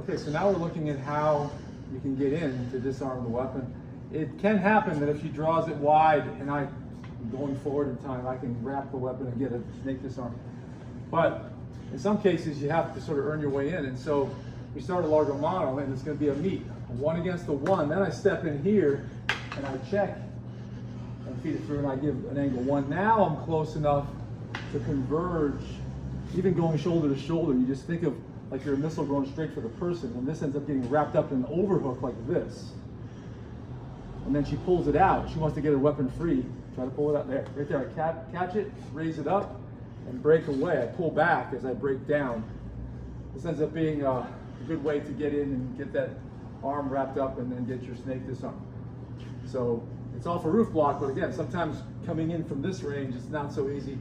Okay, so now we're looking at how you can get in to disarm the weapon. It can happen that if she draws it wide and I'm going forward in time, I can wrap the weapon and get a snake disarm. But in some cases, you have to sort of earn your way in. And so we start a largo model, and it's going to be a meet, a 1 against a 1. Then I step in here and I check and feed it through, and I give an angle 1. Now I'm close enough to converge, even going shoulder to shoulder. You just think of like you're a missile going straight for the person, and this ends up getting wrapped up in an overhook like this. And then she pulls it out. She wants to get her weapon free. Try to pull it out there. Right there, I catch it, raise it up, and break away. I pull back as I break down. This ends up being a good way to get in and get that arm wrapped up and then get your snake disarm. So it's off a roof block, but again, sometimes coming in from this range, it's not so easy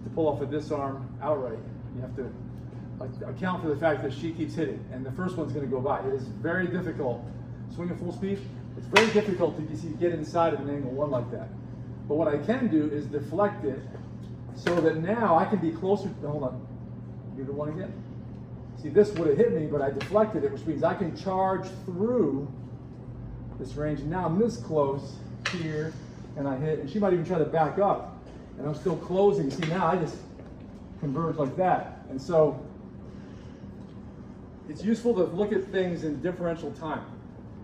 to pull off a disarm outright. You have to account for the fact that she keeps hitting, and the first one's going to go by. It is very difficult. Swing at full speed, it's very difficult to get inside of an angle 1 like that. But what I can do is deflect it so that now I can be closer. Hold on, do the 1 again. See, this would have hit me, but I deflected it, which means I can charge through this range. And now I'm this close here, and I hit, and she might even try to back up, and I'm still closing. See, now I just converge like that. And so it's useful to look at things in differential time,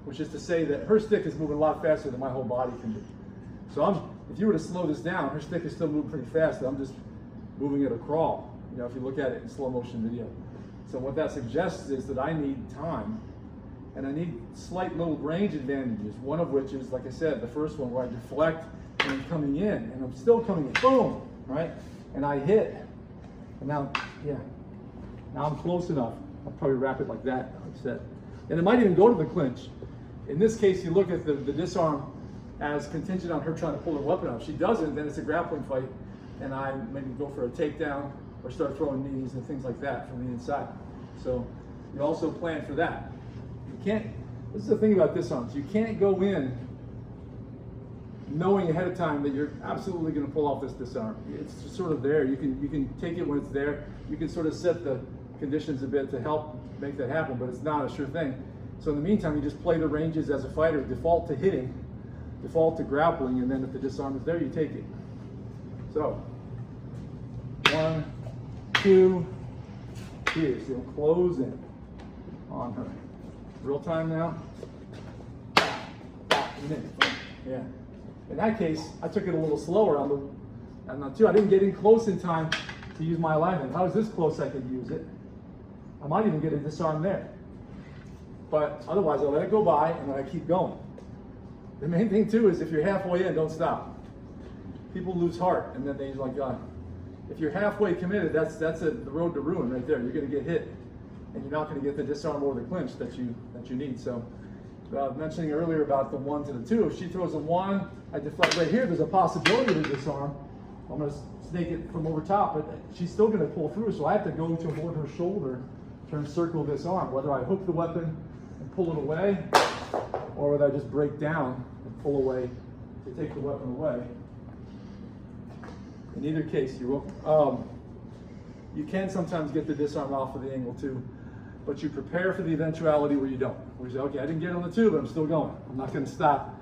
which is to say that her stick is moving a lot faster than my whole body can do. So if you were to slow this down, her stick is still moving pretty fast. I'm just moving at a crawl, you know, if you look at it in slow motion video. So what that suggests is that I need time, and I need slight little range advantages, one of which is, like I said, the first one where I deflect and I'm coming in, and I'm still coming in, boom, right? And I hit, and now, yeah, now I'm close enough. I'll probably wrap it like that, like I said. And it might even go to the clinch. In this case, you look at the disarm as contingent on her trying to pull her weapon out. If she doesn't, then it's a grappling fight, and I maybe go for a takedown or start throwing knees and things like that from the inside. So you also plan for that. You can't, this is the thing about disarms, you can't go in knowing ahead of time that you're absolutely going to pull off this disarm. It's just sort of there. You can take it when it's there. You can sort of set the conditions a bit to help make that happen, but it's not a sure thing. So in the meantime, you just play the ranges as a fighter, default to hitting, default to grappling, and then if the disarm is there, you take it. So 1, 2, here. So you'll close in on her. Real time now. Yeah. In that case, I took it a little slower on the 2. I didn't get in close in time to use my alignment. If I was this close, I could use it. I might even get a disarm there. But otherwise, I'll let it go by and then I keep going. The main thing too is if you're halfway in, don't stop. People lose heart, and then they're like, if you're halfway committed, that's the road to ruin right there. You're going to get hit, and you're not going to get the disarm or the clinch that you need. So, mentioning earlier about the 1 to the 2, if she throws a 1, I deflect right here. There's a possibility to disarm. I'm going to snake it from over top, but she's still going to pull through. So I have to go toward her shoulder, try and circle this arm. Whether I hook the weapon and pull it away, or whether I just break down and pull away to take the weapon away. In either case, you can sometimes get the disarm off of the angle 2, but you prepare for the eventuality where you don't. Where you say, okay, I didn't get on the 2, but I'm still going. I'm not going to stop,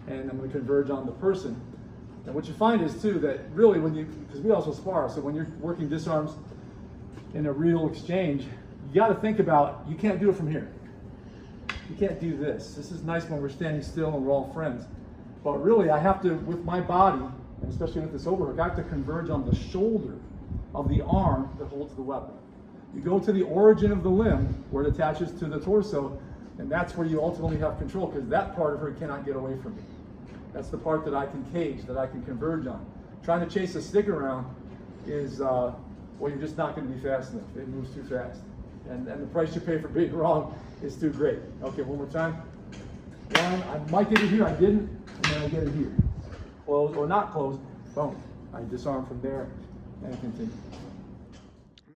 and I'm going to converge on the person. And what you find is too that really because we also spar, so when you're working disarms in a real exchange, you got to think about, you can't do it from here. You can't do this. This is nice when we're standing still and we're all friends. But really, I have to, with my body, and especially with this overhook, I have to converge on the shoulder of the arm that holds the weapon. You go to the origin of the limb where it attaches to the torso, and that's where you ultimately have control, because that part of her cannot get away from me. That's the part that I can cage, that I can converge on. Trying to chase a stick around is, well, you're just not going to be fast enough. It moves too fast. And the price you pay for being wrong is too great. Okay, one more time. 1, I might get it here, I didn't, and then I get it here. Close or not close, boom. I disarm from there and continue.